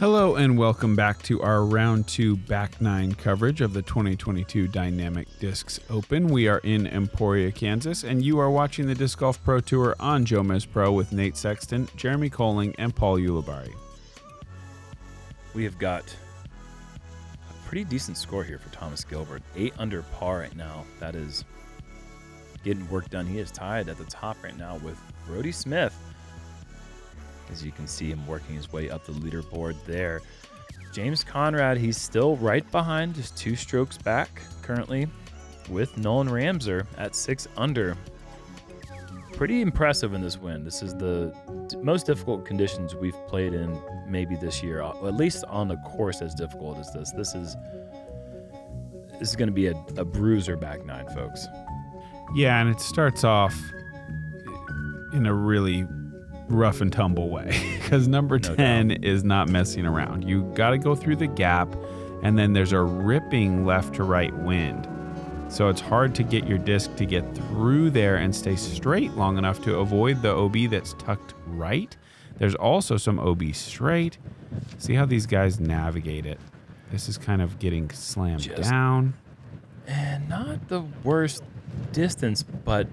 Hello and welcome back to our round 2 back 9 coverage of the 2022 Dynamic Discs Open. We are in Emporia, Kansas, and you are watching the Disc Golf Pro Tour on JomezPro with Nate Sexton, Jeremy Koling, and Paul Ulibarri. We have got a pretty decent score here for Thomas Gilbert. 8 under par right now. That is getting work done. He is tied at the top right now with Brody Smith. As you can see him working his way up the leaderboard there. James Conrad, he's still right behind, just 2 strokes back currently with Nolan Ramser at 6 under. Pretty impressive in this win. This is the most difficult conditions we've played in maybe this year, at least on a course as difficult as this. This is going to be a bruiser back 9, folks. Yeah, and it starts off in a really rough and tumble way because number 10 is not messing around. You got to go through the gap, and then there's a ripping left to right wind. So it's hard to get your disc to get through there and stay straight long enough to avoid the OB that's tucked right. There's also some OB straight. See how these guys navigate it. This is kind of getting slammed down. And not the worst distance, but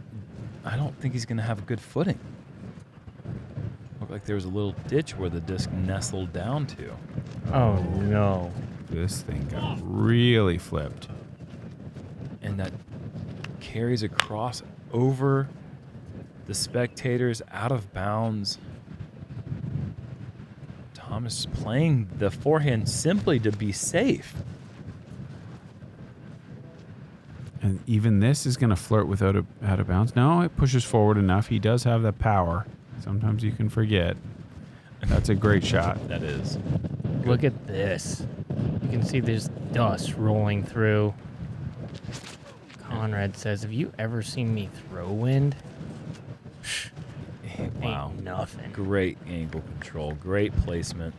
I don't think he's going to have a good footing. Looked like there was a little ditch where the disc nestled down to. Oh, no. This thing got really flipped. And that carries across over the spectators, out of bounds. Thomas playing the forehand simply to be safe. And even this is going to flirt with out of bounds. No, it pushes forward enough. He does have the power. Sometimes you can forget. That's a great shot. That is. Look at this. You can see there's dust rolling through. Conrad says, have you ever seen me throw wind? Wow. Ain't nothing. Great angle control. Great placement.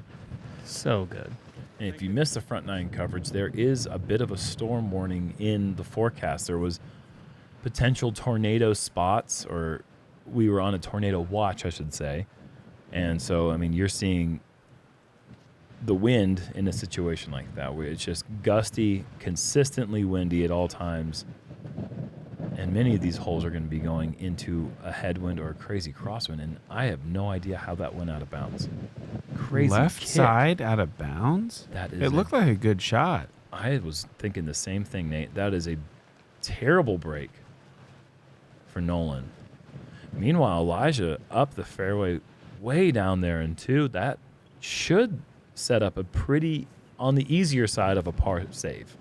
So good. And if you missed the front 9 coverage, there is a bit of a storm warning in the forecast. There was potential tornado spots, or we were on a tornado watch, I should say. And so, I mean, you're seeing the wind in a situation like that, where it's just gusty, consistently windy at all times. And many of these holes are going to be going into a headwind or a crazy crosswind, and I have no idea how that went out of bounds. Crazy left kick. Side out of bounds? That is. It looked like a good shot. I was thinking the same thing, Nate. That is a terrible break for Nolan. Meanwhile, Elijah up the fairway way down there in 2. That should set up a pretty on the easier side of a par save.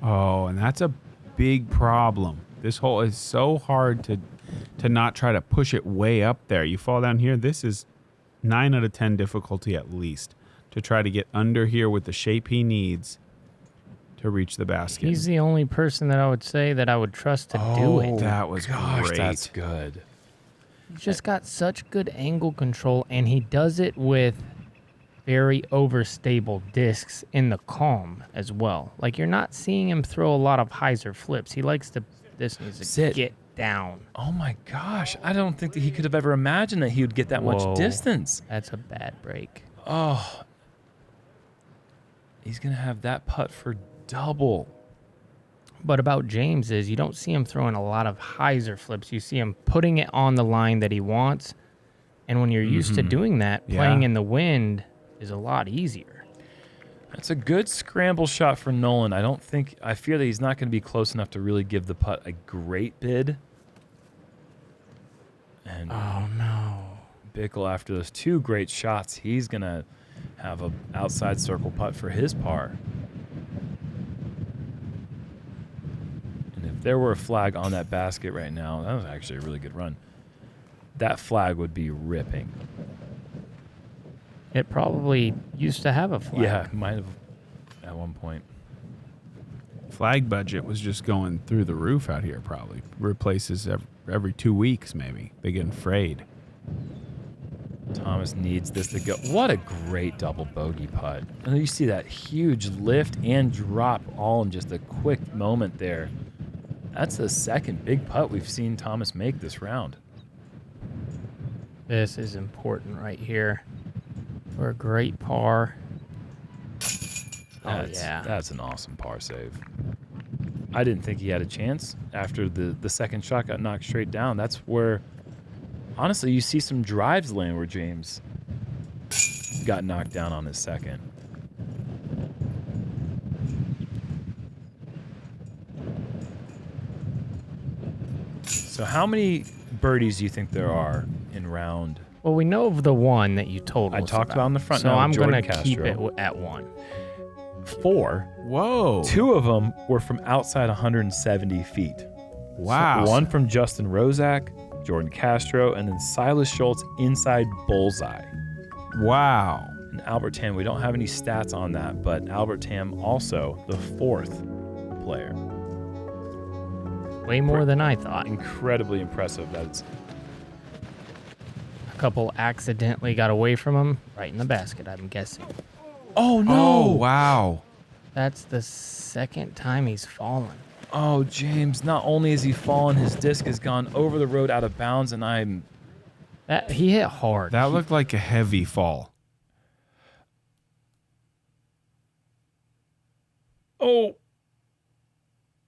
Oh, and that's a big problem. This hole is so hard to not try to push it way up there. You fall down here, this is 9 out of 10 difficulty at least to try to get under here with the shape he needs to reach the basket. He's the only person that I would say that I would trust to do it. That was great. That's good. He's just got such good angle control, and he does it with very overstable discs in the calm as well. Like, you're not seeing him throw a lot of highs or flips. He likes to, this needs to Sit. get down. Oh my gosh. I don't think that he could have ever imagined that he would get that much distance. That's a bad break. Oh. He's going to have that putt for double. But about James is you don't see him throwing a lot of highs or flips. You see him putting it on the line that he wants. And when you're used to doing that, playing in the wind is a lot easier. That's a good scramble shot for Nolan. I fear that he's not going to be close enough to really give the putt a great bid. And oh no. Bickel, after those 2 great shots, he's going to have an outside circle putt for his par. And if there were a flag on that basket right now, that was actually a really good run. That flag would be ripping. It probably used to have a flag. Yeah, might have at one point. Flag budget was just going through the roof out here probably. Replaces every 2 weeks maybe. They get frayed. Thomas needs this to go. What a great double bogey putt. And you see that huge lift and drop all in just a quick moment there. That's the second big putt we've seen Thomas make this round. This is important right here. for a great par. That's an awesome par save. I didn't think he had a chance after the second shot got knocked straight down. That's where, honestly, you see some drives land where James got knocked down on his second. So how many birdies do you think there are in round? Well, we know of the one that you told us I talked about in the front so nine with I'm Jordan going to keep Castro. it at 1. 4. Whoa. 2 of them were from outside 170 feet. Wow. One from Justin Rozak, Jordan Castro, and then Silas Schultz inside bullseye. Wow. And Albert Tam, we don't have any stats on that, but Albert Tam also the 4th player. Way more than I thought. Incredibly impressive. That's A couple accidentally got away from him, right in the basket, I'm guessing. oh no! Oh, wow. That's the second time he's fallen. Oh, James! Not only has he fallen, his disc has gone over the road out of bounds, and He hit hard. That looked like a heavy fall. oh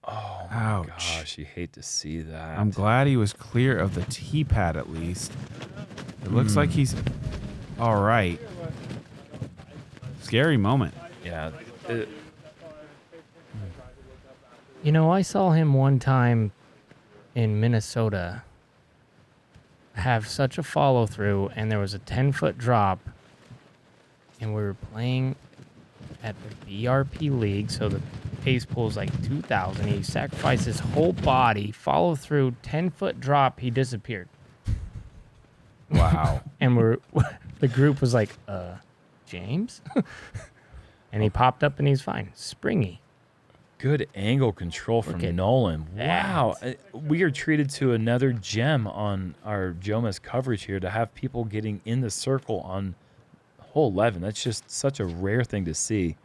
my Ouch. gosh! You hate to see that. I'm glad he was clear of the tee pad at least. It looks like he's all right. Scary moment. Yeah. You know, I saw him one time in Minnesota have such a follow through, and there was a 10-foot drop, and we were playing at the BRP league, so the pace pool is like 2,000. He sacrificed his whole body, follow through, 10-foot drop, he disappeared. Wow. And the group was like, James? And he popped up and he's fine. Springy. Good angle control from Look at Nolan. that. Wow. We are treated to another gem on our Jomez coverage here to have people getting in the circle on hole 11. That's just such a rare thing to see.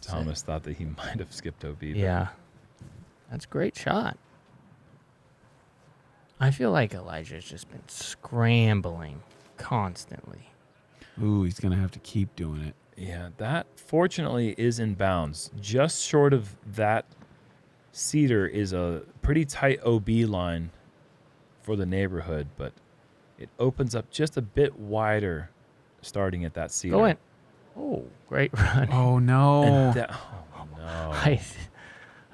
Thomas thought that he might have skipped OB. Yeah. That's a great shot. I feel like Elijah's just been scrambling constantly. Ooh, he's going to have to keep doing it. Yeah, that fortunately is in bounds. Just short of that cedar is a pretty tight OB line for the neighborhood, but it opens up just a bit wider starting at that cedar. Go in. Oh, great run. Oh, no. And oh, no.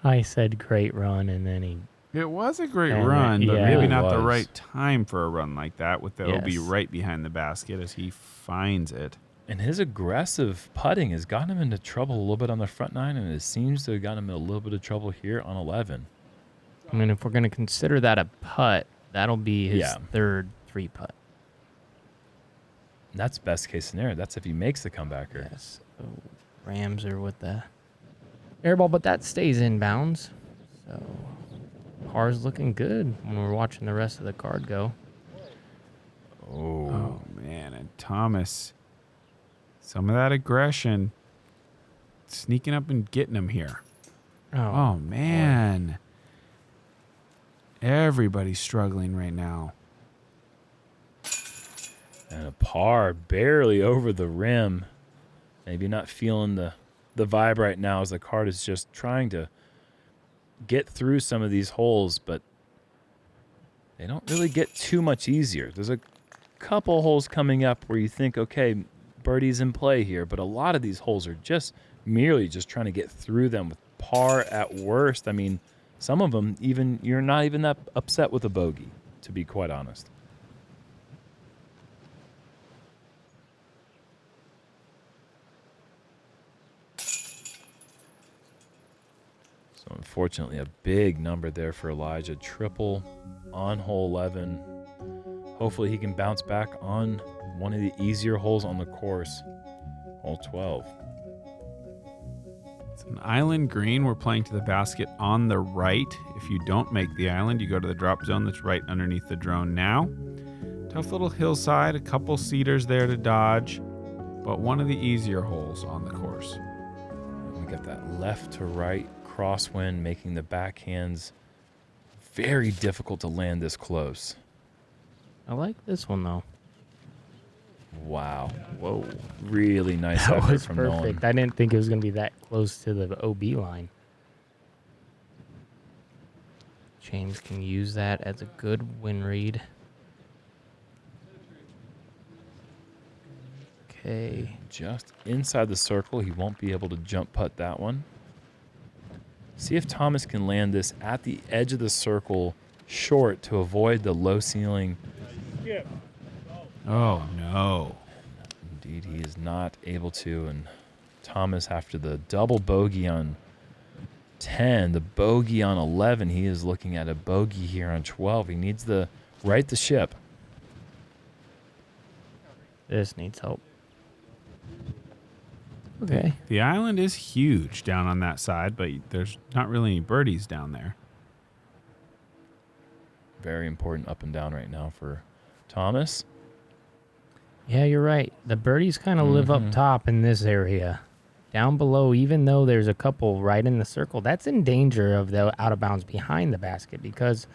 I said great run, and then he... It was a great And run, but yeah. maybe It not the was. right time for a run like that with the OB Yes. right behind the basket as he finds it. And his aggressive putting has gotten him into trouble a little bit on the front nine, and it seems to have gotten him in a little bit of trouble here on 11. I mean, if we're going to consider that a putt, that'll be his Yeah. third 3-putt. And that's best case scenario. That's if he makes the comebacker. Yes. Oh, Ramser with the airball, but that stays in bounds. So par's looking good when we're watching the rest of the card go. Oh, man. And Thomas, some of that aggression sneaking up and getting him here. Oh, man. Everybody's struggling right now. And a par barely over the rim. Maybe not feeling the vibe right now as the card is just trying to get through some of these holes, but they don't really get too much easier. There's a couple holes coming up where you think, okay, birdie's in play here, but a lot of these holes are just merely just trying to get through them with par at worst. I mean, some of them, even you're not even that upset with a bogey, to be quite honest. So unfortunately, a big number there for Elijah. Triple on hole 11. Hopefully he can bounce back on one of the easier holes on the course, hole 12. It's an island green. We're playing to the basket on the right. If you don't make the island, you go to the drop zone that's right underneath the drone now. Tough little hillside, a couple cedars there to dodge, but one of the easier holes on the course. We got that left to right crosswind making the backhands very difficult to land this close. I like this one though. Wow. Whoa. Really nice That effort was from perfect. Nolan. I didn't think it was going to be that close to the OB line. James can use that as a good win read. Okay. Just inside the circle. He won't be able to jump putt that one. See if Thomas can land this at the edge of the circle short to avoid the low ceiling. Oh, no. Indeed, he is not able to. And Thomas, after the double bogey on 10, the bogey on 11, he is looking at a bogey here on 12. He needs to right the ship. This needs help. Okay. The island is huge down on that side, but there's not really any birdies down there. Very important up and down right now for Thomas. Yeah, you're right. The birdies kind of live up top in this area. Down below, even though there's a couple right in the circle, that's in danger of the out of bounds behind the basket because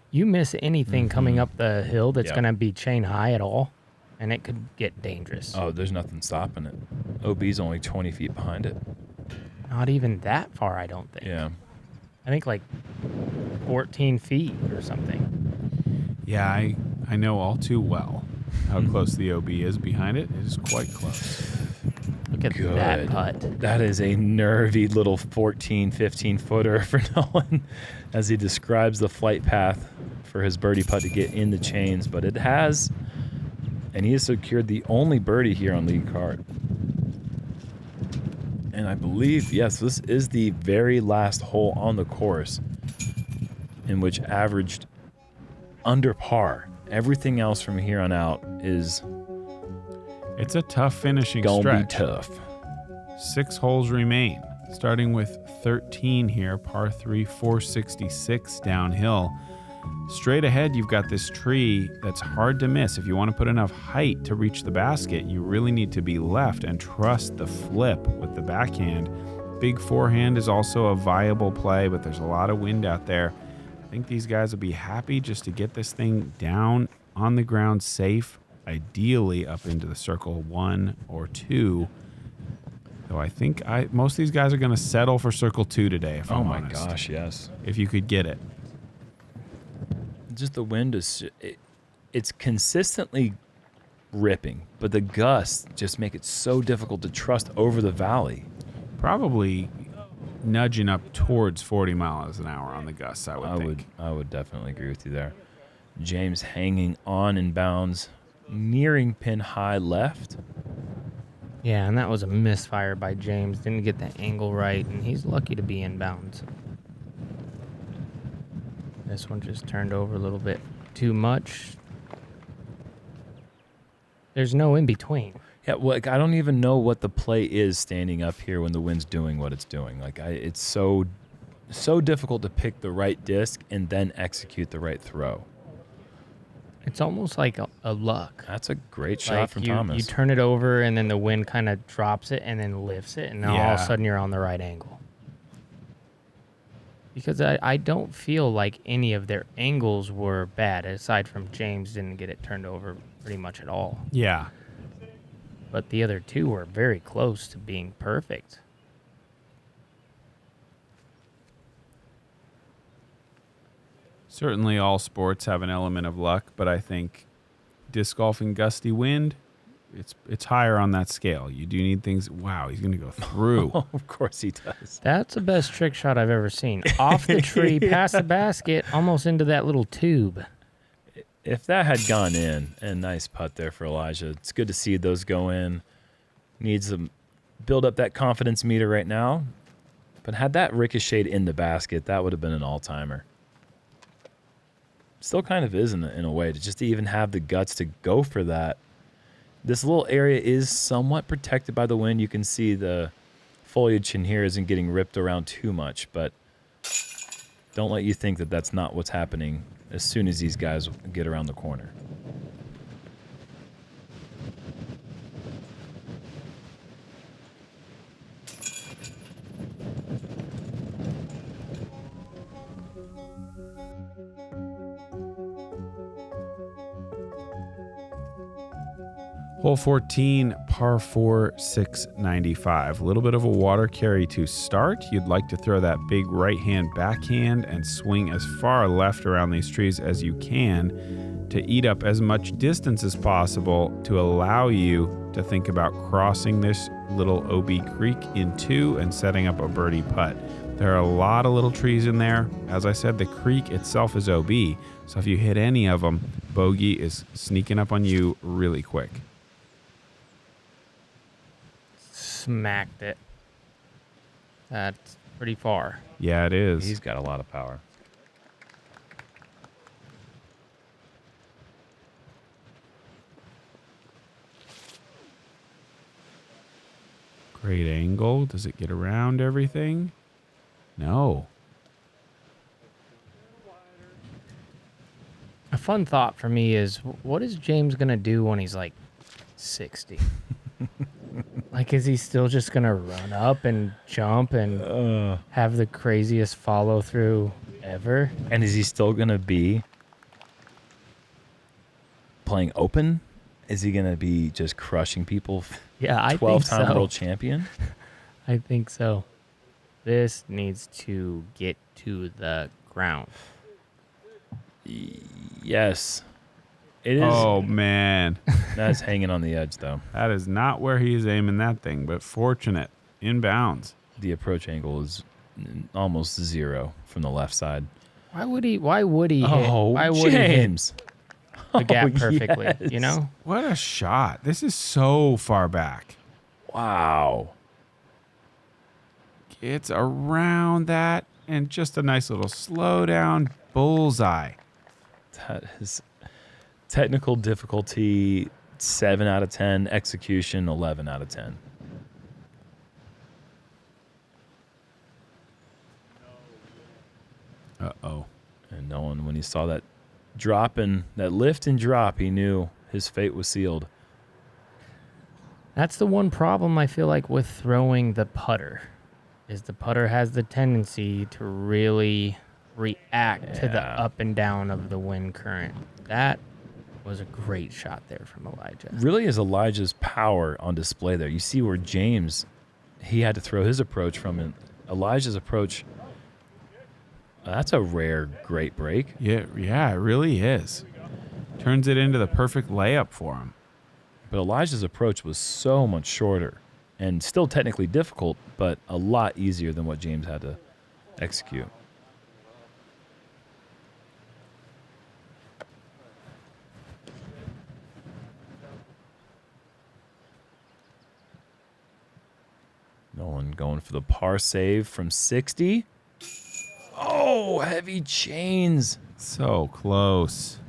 you miss anything coming up the hill that's going to be chain high at all, and it could get dangerous. Oh, there's nothing stopping it. OB's only 20 feet behind it. Not even that far, I don't think. Yeah. I think like 14 feet or something. Yeah, I know all too well how close the OB is behind it. It is quite close. Look at that putt. That is a nervy little 14, 15-footer for Nolan as he describes the flight path for his birdie putt to get in the chains. But it has, and he has secured the only birdie here on lead card. And I believe, yes, this is the very last hole on the course in which averaged under par. Everything else from here on out is It's a tough finishing gonna stretch. be tough. 6 holes remain, starting with 13 here, par 3, 466 downhill. Straight ahead, you've got this tree that's hard to miss. If you want to put enough height to reach the basket, you really need to be left and trust the flip with the backhand. Big forehand is also a viable play, but there's a lot of wind out there. I think these guys will be happy just to get this thing down on the ground safe, ideally up into the circle 1 or 2. Though I think most of these guys are going to settle for circle 2 today, if Oh I'm my honest. gosh, yes. If you could get it. Just the wind is, it's consistently ripping, but the gusts just make it so difficult to trust over the valley. Probably nudging up towards 40 miles an hour on the gusts, I would think. I would definitely agree with you there. James hanging on in bounds, nearing pin high left. Yeah, and that was a misfire by James. Didn't get the angle right, and he's lucky to be in bounds. This one just turned over a little bit too much. There's no in between. Yeah, well, like, I don't even know what the play is standing up here when the wind's doing what it's doing. Like, it's so difficult to pick the right disc and then execute the right throw. It's almost like a luck. That's a great shot Like from you Thomas. turn it over, and then the wind kind of drops it and then lifts it, and then all of a Yeah. sudden you're on the right angle. Because I don't feel like any of their angles were bad, aside from James didn't get it turned over pretty much at all. Yeah. But the other two were very close to being perfect. Certainly all sports have an element of luck, but I think disc golf and gusty wind, it's higher on that scale. You do need things. Wow, he's going to go through. Of course he does. That's the best trick shot I've ever seen. Off the tree, past the basket, almost into that little tube. If that had gone in, and nice putt there for Elijah. It's good to see those go in. Needs to build up that confidence meter right now. But had that ricocheted in the basket, that would have been an all-timer. Still kind of is in a way, to even have the guts to go for that. This little area is somewhat protected by the wind. You can see the foliage in here isn't getting ripped around too much, but don't let you think that that's not what's happening as soon as these guys get around the corner. Hole 14, par 4, 695. A little bit of a water carry to start. You'd like to throw that big right-hand backhand and swing as far left around these trees as you can to eat up as much distance as possible to allow you to think about crossing this little OB creek in two and setting up a birdie putt. There are a lot of little trees in there. As I said, the creek itself is OB, so if you hit any of them, bogey is sneaking up on you really quick. Smacked it. That's pretty far. Yeah, it is. He's got a lot of power. Great angle. Does it get around everything? No. A fun thought for me is, what is James going to do when he's like 60? Like, is he still just going to run up and jump and have the craziest follow through ever? And is he still going to be playing open? Is he going to be just crushing people? Yeah, I think 12-time so. world champion? I think so. This needs to get to the ground. Yes. It is. Oh, man. That's hanging on the edge, though. That is not where he is aiming that thing, but fortunate. Inbounds. The approach angle is almost 0 from the left side. Why would he hit? Why would he James. hit the gap perfectly? Yes. You know? What a shot. This is so far back. Wow. It's around that and just a nice little slow down bullseye. That is technical difficulty 7 out of 10, execution 11 out of 10. Uh-oh. And Nolan, when he saw that drop and that lift and drop, he knew his fate was sealed. That's the one problem I feel like with throwing the putter, is the putter has the tendency to really react to the up and down of the wind current. That was a great shot there from Elijah. Really is Elijah's power on display there. You see where James, he had to throw his approach from it. Elijah's approach, that's a rare great break. Yeah, it really is. Turns it into the perfect layup for him. But Elijah's approach was so much shorter and still technically difficult, but a lot easier than what James had to execute. Nolan going for the par save from 60. Oh, heavy chains. So close.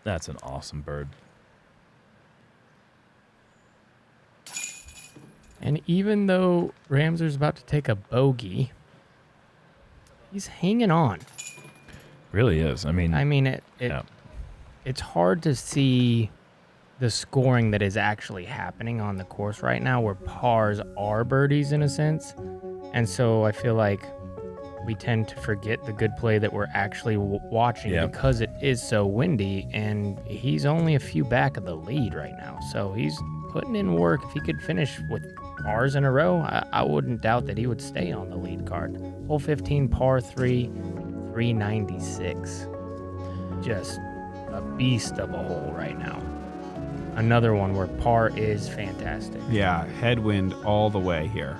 That's an awesome bird. And even though Ramser's about to take a bogey, he's hanging on. Really is. I mean, It's hard to see the scoring that is actually happening on the course right now, where pars are birdies in a sense. And so I feel like we tend to forget the good play that we're actually watching because it is so windy, and he's only a few back of the lead right now. So he's putting in work. If he could finish with pars in a row, I wouldn't doubt that he would stay on the lead card. Hole 15, par 3, 396. Just a beast of a hole right now. Another one where par is fantastic. Yeah, headwind all the way here.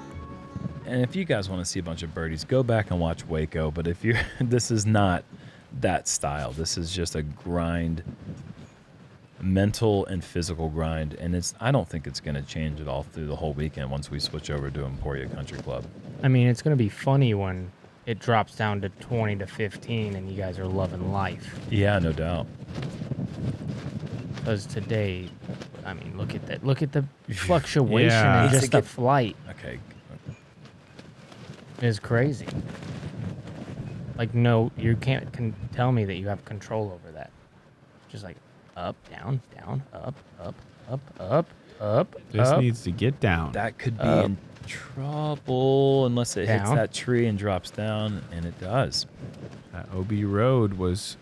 and if you guys want to see a bunch of birdies, go back and watch Waco. But if you're, this is not that style. This is just a grind, mental and physical grind. And I don't think it's going to change at all through the whole weekend once we switch over to Emporia Country Club. I mean, it's going to be funny when it drops down to 20 to 15 and you guys are loving life. Yeah, no doubt. Because today, I mean, look at that. Look at the fluctuation Yeah. and Needs just to the get- flight Okay. is crazy. Like, no, you can't tell me that you have control over that. Just like up, down, down, up, up, up, up, up, This up. needs to get down. That could be in trouble unless it hits Down. that tree and drops down, and it does. That OB road was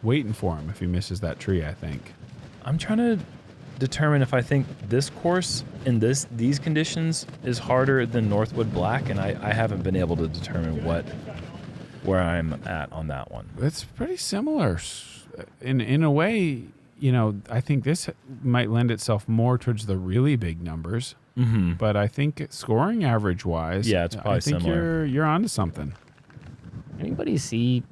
waiting for him if he misses that tree, I think. I'm trying to determine if I think this course in these conditions is harder than Northwood Black, and I haven't been able to determine where I'm at on that one. It's pretty similar. In a way, you know, I think this might lend itself more towards the really big numbers. Mm-hmm. But I think scoring average-wise, yeah, it's probably I think similar. you're onto something. Anybody see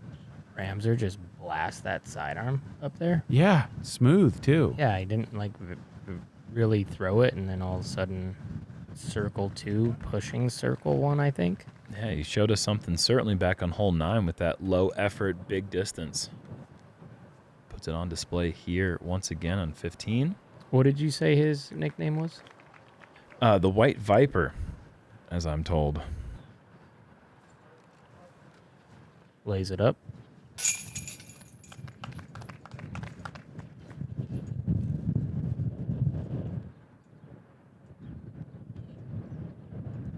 Ramser just blast that sidearm up there? Yeah, smooth too. Yeah, he didn't like really throw it, and then all of a sudden, circle 2 pushing circle 1, I think. Yeah, he showed us something certainly back on hole 9 with that low effort, big distance. Puts it on display here once again on 15. What did you say his nickname was? The White Viper, as I'm told. Lays it up.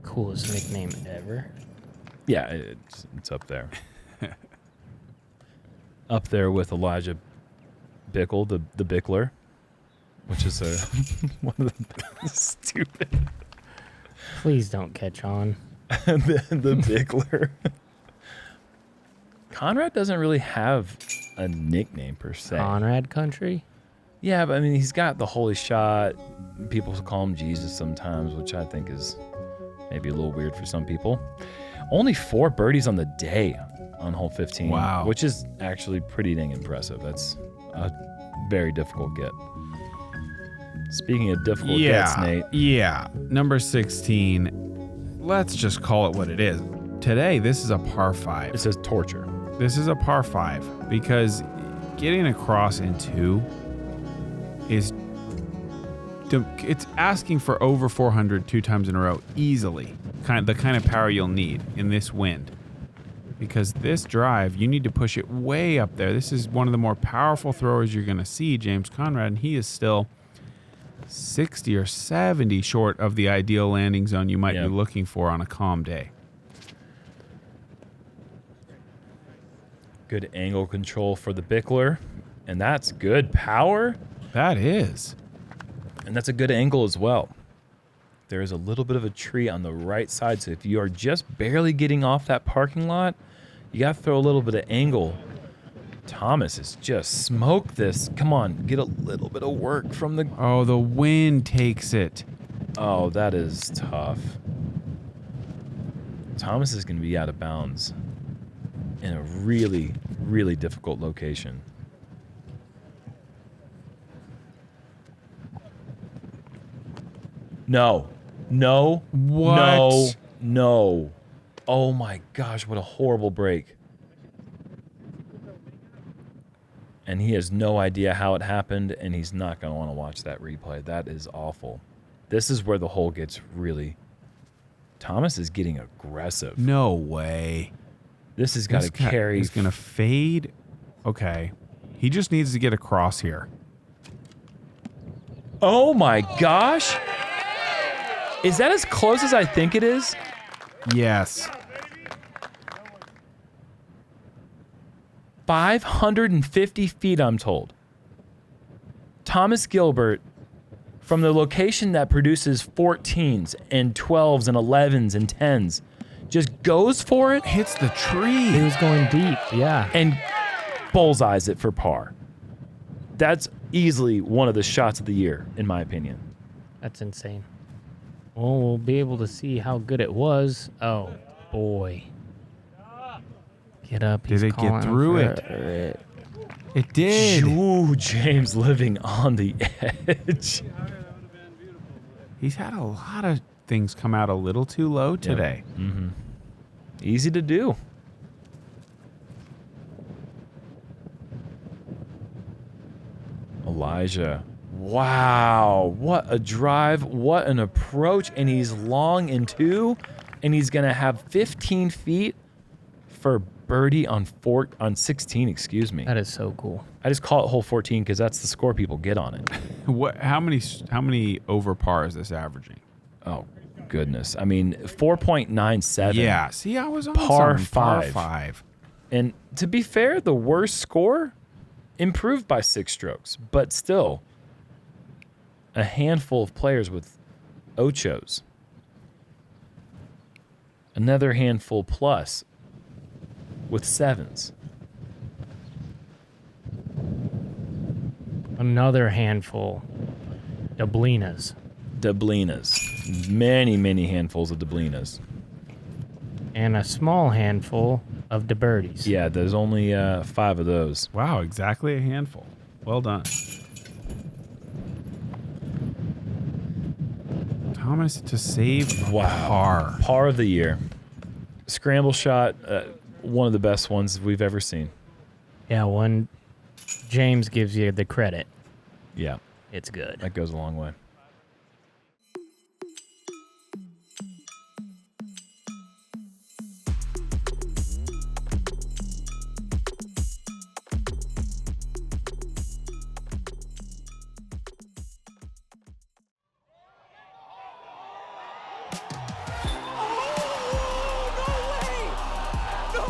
Coolest nickname ever. Yeah, it's up there. Up there with Elijah Bickel, the Bickler, which is one of the stupid. Please don't catch on. the Bickler. Conrad doesn't really have a nickname per se. Conrad country? Yeah, but I mean, he's got the holy shot. People call him Jesus sometimes, which I think is maybe a little weird for some people. Only 4 birdies on the day on hole 15. Wow. Which is actually pretty dang impressive. That's a very difficult get. Speaking of difficult gets, Nate. Yeah. Number 16. Let's just call it what it is. Today, this is a par 5. It says torture. This is a par 5 because getting across in 2 is it's asking for over 400 2 times in a row easily. The kind of power you'll need in this wind. Because this drive, you need to push it way up there. This is one of the more powerful throwers you're going to see, James Conrad, and he is still 60 or 70 short of the ideal landing zone you might be looking for on a calm day. Good angle control for the Bickler, and that's good power. That is. And that's a good angle as well. There is a little bit of a tree on the right side, so if you are just barely getting off that parking lot, you got to throw a little bit of angle. Thomas has just smoked this. Come on, get a little bit of work from the... Oh, the wind takes it. Oh, that is tough. Thomas is going to be out of bounds in a really, really difficult location. No. No. What? No. No. Oh my gosh, what a horrible break. And he has no idea how it happened, and he's not going to want to watch that replay. That is awful. This is where the hole gets really... Thomas is getting aggressive. No way. This has got to carry... He's going to fade. Okay. He just needs to get across here. Oh my gosh! Is that as close as I think it is? Yes. 550 feet, I'm told. Thomas Gilbert, from the location that produces 14s and 12s and 11s and 10s, just goes for it. Hits the tree. He was going deep, yeah. And bullseyes it for par. That's easily one of the shots of the year, in my opinion. That's insane. Well, we'll be able to see how good it was. Oh, boy. Get up. Did it get through it? It did. Ooh, James living on the edge. He's had a lot of things come out a little too low today. Yep. Mm-hmm. Easy to do. Elijah. Wow. What a drive. What an approach. And he's long in 2. And he's going to have 15 feet for birdie on 16, excuse me. That is so cool. I just call it hole 14 because that's the score people get on it. What? How many over par is this averaging? Oh, goodness. I mean, 4.97. Yeah. See, I was on Par something. Par 5. 5. And to be fair, the worst score improved by 6 strokes, but still a handful of players with ochos. Another handful plus with 7s. Another handful. Dublinas. Many, many handfuls of Dublinas. And a small handful of DeBirdies. Yeah, there's only 5 of those. Wow, exactly a handful. Well done. Thomas to save par. Par of the year. Scramble shot, one of the best ones we've ever seen. Yeah, when James gives you the credit, Yeah, it's good. that goes a long way.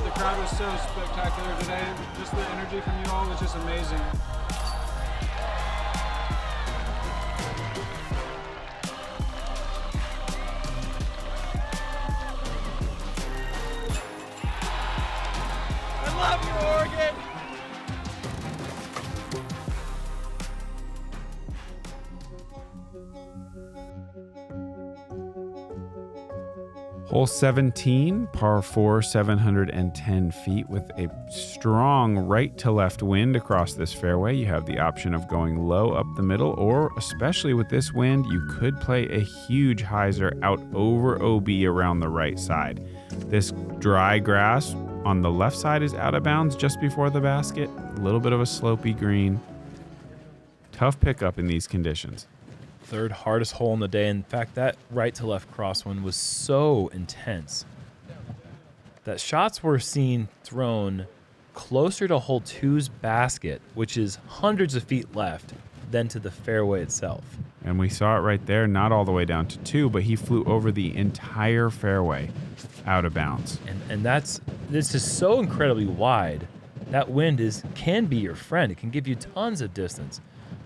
The crowd was so spectacular today. Just the energy from you all was just amazing. I love you, Oregon! Hole 17, par 4, 710 feet with a strong right to left wind across this fairway. You have the option of going low up the middle, or especially with this wind, you could play a huge hyzer out over OB around the right side. This dry grass on the left side is out of bounds just before the basket. A little bit of a slopey green. Tough pickup in these conditions. Third hardest hole in the day. In fact, that right to left crosswind was so intense that shots were seen thrown closer to hole 2's basket, which is hundreds of feet left, than to the fairway itself. And we saw it right there, not all the way down to 2, but he flew over the entire fairway out of bounds. And this is so incredibly wide. That wind can be your friend. It can give you tons of distance.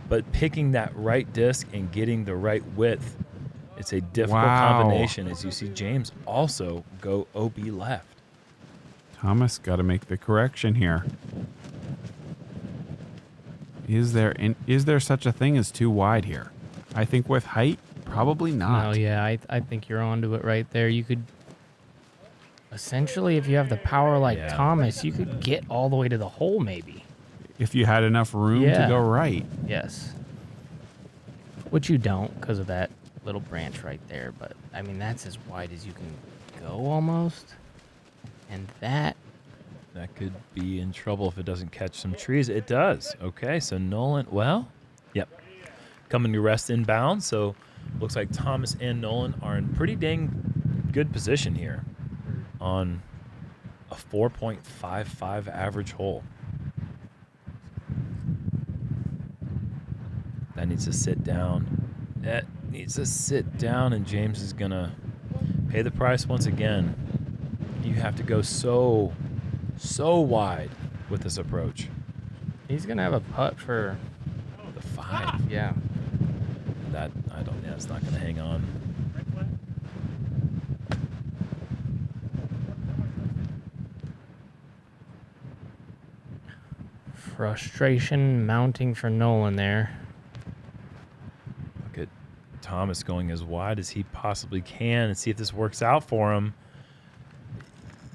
But picking that right disc and getting the right width, it's a difficult combination, as you see James also go OB left. Thomas got to make the correction here. Is there such a thing as too wide here? I think with height, probably not. Oh, yeah, I think you're onto it right there. You could, essentially, if you have the power like Thomas, you could get all the way to the hole maybe. If you had enough room to go right. Yes. Which you don't because of that little branch right there. But, I mean, that's as wide as you can go almost. And that could be in trouble if it doesn't catch some trees. It does. Okay, so Nolan, coming to rest inbound. So looks like Thomas and Nolan are in pretty dang good position here on a 4.55 average hole. That needs to sit down. That needs to sit down, and James is going to pay the price once again. You have to go so wide with this approach. he's going to have a putt for The 5. yeah. It's not going to hang on. Frustration mounting for Nolan there. Look at Thomas going as wide as he possibly can and see if this works out for him.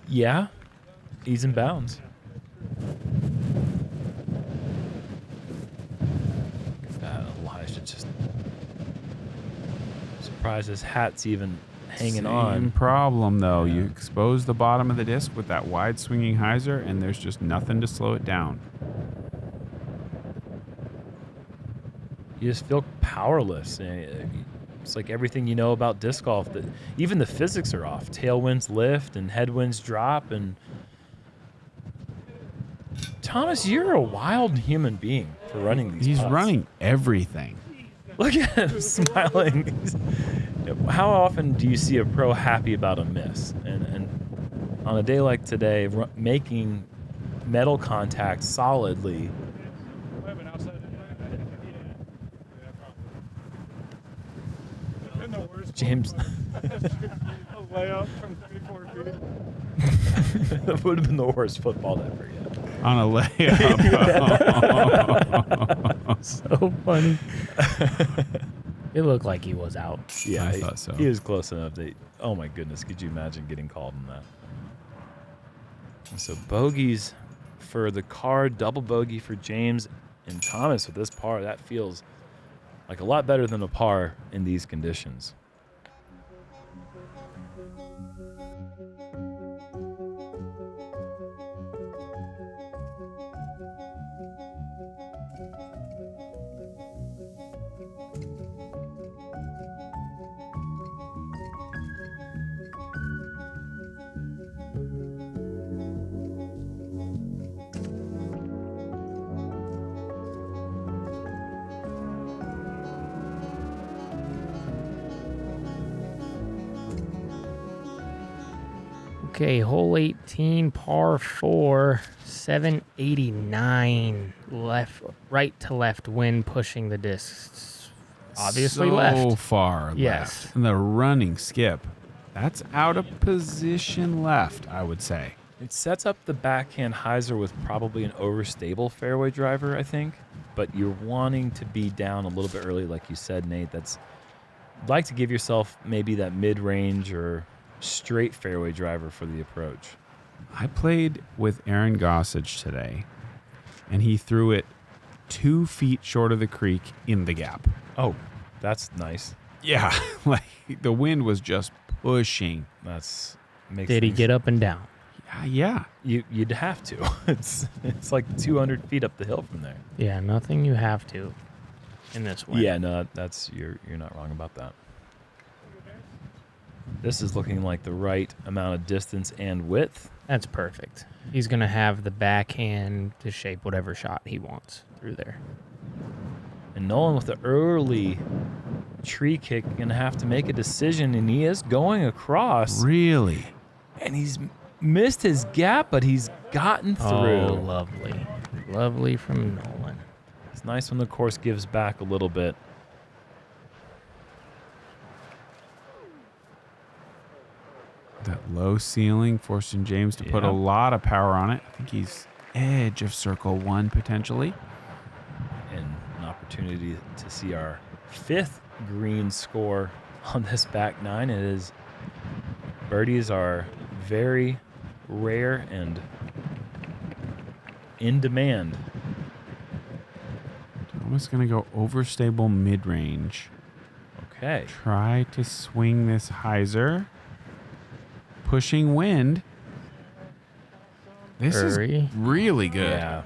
Yeah, he's in bounds. Look at that, Elijah just surprised his hat's even hanging on. Same problem, though. You expose the bottom of the disc with that wide swinging hyzer, and there's just nothing to slow it down. You just feel powerless. It's like everything you know about disc golf. That even the physics are off. Tailwinds lift and headwinds drop. And Thomas, you're a wild human being for running these. He's putts. running everything. Look at him smiling. How often do you see a pro happy about a miss? And on a day like today, making metal contact solidly James. A layup from 34 feet. That would have been the worst football ever yet. On a layup. So funny. It looked like he was out. Yeah, I thought so. He was close enough. Oh my goodness, could you imagine getting called on that? And so bogeys for the card, double bogey for James and Thomas with this par. That feels like a lot better than a par in these conditions. Okay, hole 18, par 4, 789 left, right to left wind pushing the discs. Obviously so left. far Yes. left. And the running skip, that's out of position left, I would say. It sets up the backhand hyzer with probably an overstable fairway driver, I think. But you're wanting to be down a little bit early, like you said, Nate. Like to give yourself maybe that mid-range or straight fairway driver for the approach. I played with Aaron Gossage today, and he threw it 2 feet short of the creek in the gap. Oh, that's nice. Yeah, like the wind was just pushing. Makes Did he things- get up and down? Yeah. You'd have to. It's like 200 feet up the hill from there. Yeah, nothing you have to in this wind. Yeah, no, you're not wrong about that. This is looking like the right amount of distance and width. That's perfect. He's going to have the backhand to shape whatever shot he wants through there. And Nolan with the early tree kick going to have to make a decision, and he is going across. Really? And he's missed his gap, but he's gotten through. Oh, lovely. Lovely from Nolan. It's nice when the course gives back a little bit. That low ceiling forcing James to put a lot of power on it. I think he's edge of circle 1 potentially. And an opportunity to see our 5th green score on this back 9. It is birdies are very rare and in demand. Thomas going to go overstable mid-range. Okay. Try to swing this hyzer. Pushing wind. This Hurry. is really good. Yeah.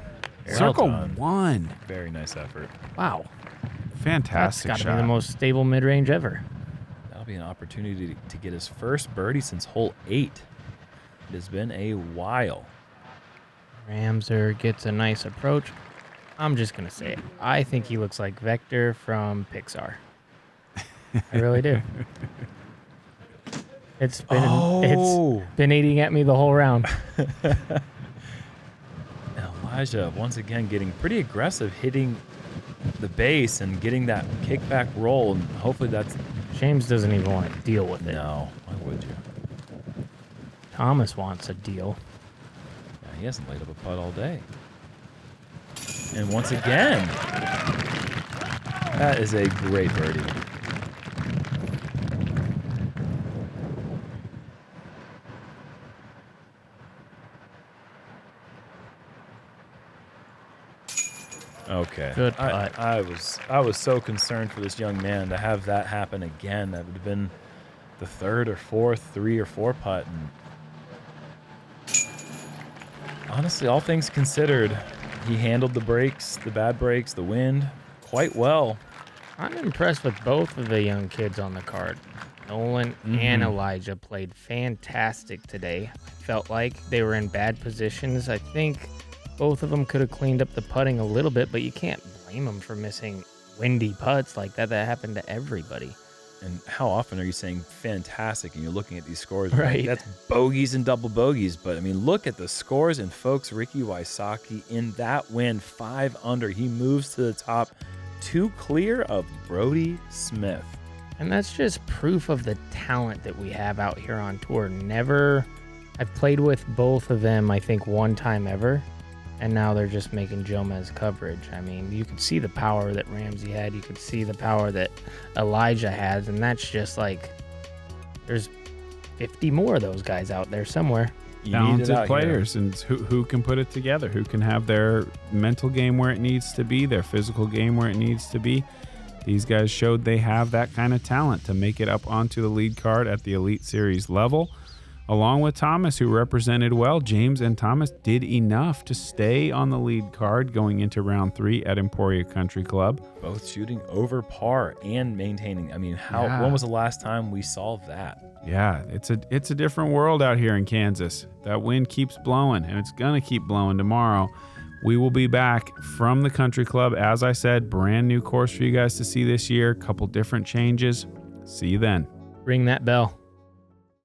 Circle Well done. 1. Very nice effort. Wow. That's Fantastic got to be shot. the most stable mid-range ever. That'll be an opportunity to get his first birdie since hole 8. It has been a while. Ramser gets a nice approach. I'm just going to say it. I think he looks like Vector from Pixar. I really do. It's been eating at me the whole round. Elijah once again getting pretty aggressive, hitting the base and getting that kickback roll, and hopefully that's James doesn't even want to deal with it. no. Why would you? Thomas wants a deal. Yeah, he hasn't laid up a putt all day. And once again, that is a great birdie. Okay. Good putt. I was so concerned for this young man to have that happen again. That would have been the 3rd or 4th, 3 or 4 putt. And honestly, all things considered, he handled the breaks, the bad breaks, the wind quite well. I'm impressed with both of the young kids on the card. Nolan and Elijah played fantastic today. I felt like they were in bad positions. I think both of them could have cleaned up the putting a little bit, but you can't blame them for missing windy putts like that. That happened to everybody. And how often are you saying fantastic and you're looking at these scores? Right. That's bogeys and double bogeys. But, I mean, look at the scores. And, folks, Ricky Wysocki in that win, 5 under. He moves to the top, 2 clear of Brody Smith. And that's just proof of the talent that we have out here on tour. I've played with both of them, I think, one time ever. And now they're just making Jomez coverage. I mean, you could see the power that Ramsey had. You could see the power that Elijah has. And that's just like, there's 50 more of those guys out there somewhere. Talented players, and who can put it together, who can have their mental game where it needs to be, their physical game where it needs to be. These guys showed they have that kind of talent to make it up onto the lead card at the Elite Series level. Along with Thomas, who represented well, James and Thomas did enough to stay on the lead card going into round 3 at Emporia Country Club. Both shooting over par and maintaining. I mean, when was the last time we saw that? Yeah, it's a different world out here in Kansas. That wind keeps blowing, and it's going to keep blowing tomorrow. We will be back from the country club. As I said, brand new course for you guys to see this year. Couple different changes. See you then. Ring that bell.